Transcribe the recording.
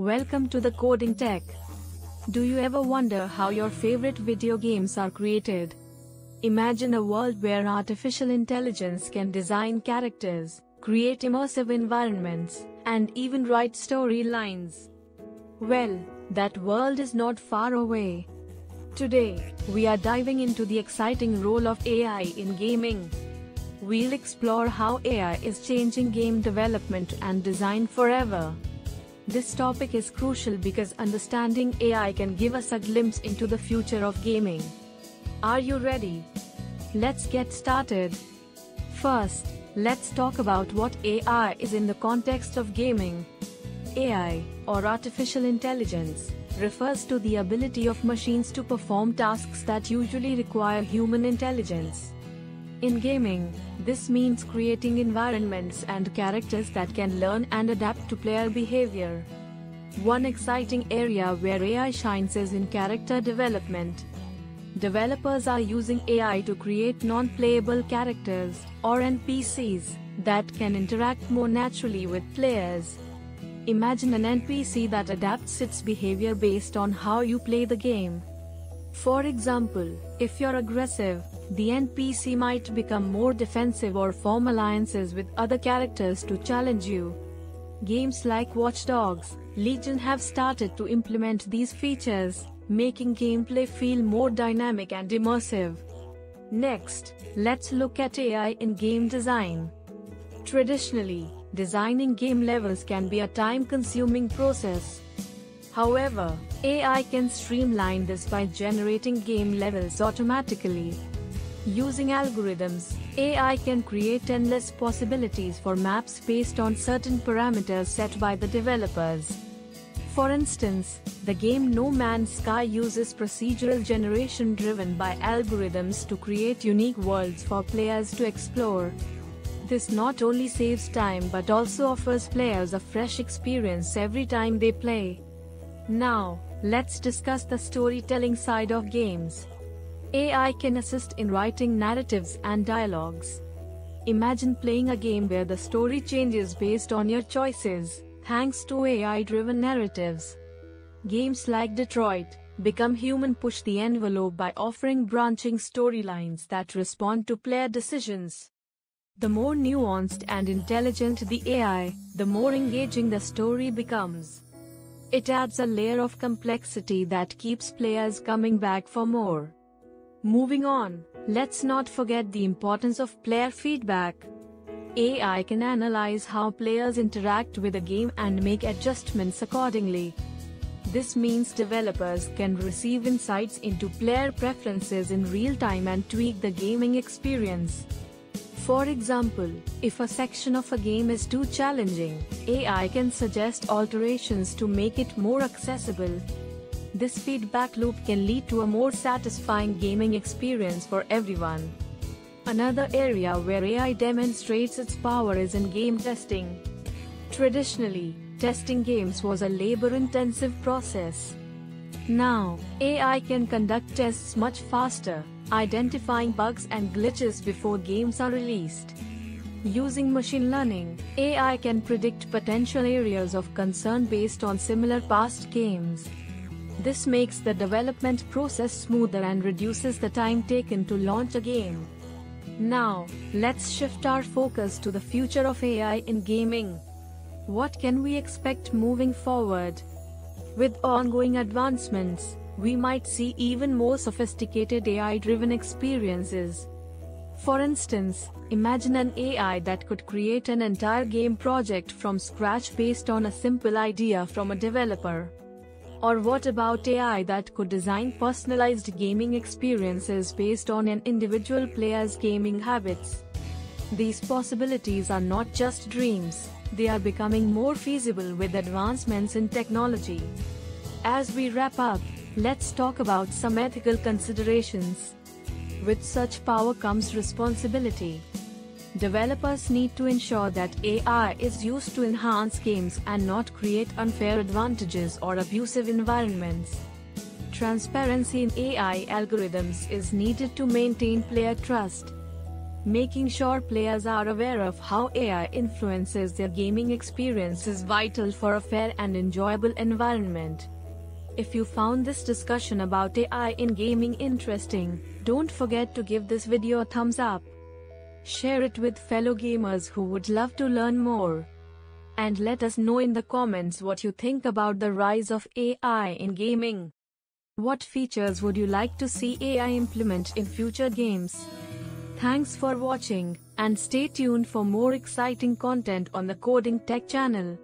Welcome to the Coding Tech. Do you ever wonder how your favorite video games are created? Imagine a world where artificial intelligence can design characters, create immersive environments, and even write storylines. Well, that world is not far away. Today, we are diving into the exciting role of AI in gaming. We'll explore how AI is changing game development and design forever. This topic is crucial because understanding AI can give us a glimpse into the future of gaming. Are you ready? Let's get started. First, let's talk about what AI is in the context of gaming. AI, or artificial intelligence, refers to the ability of machines to perform tasks that usually require human intelligence. In gaming, this means creating environments and characters that can learn and adapt to player behavior. One exciting area where AI shines is in character development. Developers are using AI to create non-playable characters, or NPCs, that can interact more naturally with players. Imagine an NPC that adapts its behavior based on how you play the game. For example, if you're aggressive, the NPC might become more defensive or form alliances with other characters to challenge you. Games like Watch Dogs, Legion have started to implement these features, making gameplay feel more dynamic and immersive. Next, let's look at AI in game design. Traditionally, designing game levels can be a time-consuming process. However, AI can streamline this by generating game levels automatically. Using algorithms, AI can create endless possibilities for maps based on certain parameters set by the developers. For instance, the game No Man's Sky uses procedural generation driven by algorithms to create unique worlds for players to explore. This not only saves time but also offers players a fresh experience every time they play. Now, let's discuss the storytelling side of games. AI can assist in writing narratives and dialogues. Imagine playing a game where the story changes based on your choices, thanks to AI-driven narratives. Games like Detroit Become Human push the envelope by offering branching storylines that respond to player decisions. The more nuanced and intelligent the AI, the more engaging the story becomes. It adds a layer of complexity that keeps players coming back for more. Moving on, let's not forget the importance of player feedback. AI can analyze how players interact with a game and make adjustments accordingly. This means developers can receive insights into player preferences in real time and tweak the gaming experience. For example, if a section of a game is too challenging, AI can suggest alterations to make it more accessible. This feedback loop can lead to a more satisfying gaming experience for everyone. Another area where AI demonstrates its power is in game testing. Traditionally, testing games was a labor-intensive process. Now, AI can conduct tests much faster, identifying bugs and glitches before games are released. Using machine learning, AI can predict potential areas of concern based on similar past games. This makes the development process smoother and reduces the time taken to launch a game. Now, let's shift our focus to the future of AI in gaming. What can we expect moving forward? With ongoing advancements, we might see even more sophisticated AI-driven experiences. For instance, imagine an AI that could create an entire game project from scratch based on a simple idea from a developer. Or what about AI that could design personalized gaming experiences based on an individual player's gaming habits? These possibilities are not just dreams, they are becoming more feasible with advancements in technology. As we wrap up, let's talk about some ethical considerations. With such power comes responsibility. Developers need to ensure that AI is used to enhance games and not create unfair advantages or abusive environments. Transparency in AI algorithms is needed to maintain player trust. Making sure players are aware of how AI influences their gaming experience is vital for a fair and enjoyable environment. If you found this discussion about AI in gaming interesting, don't forget to give this video a thumbs up. Share it with fellow gamers who would love to learn more. And let us know in the comments what you think about the rise of AI in gaming. What features would you like to see AI implement in future games? Thanks for watching, and stay tuned for more exciting content on the Coding Tech channel.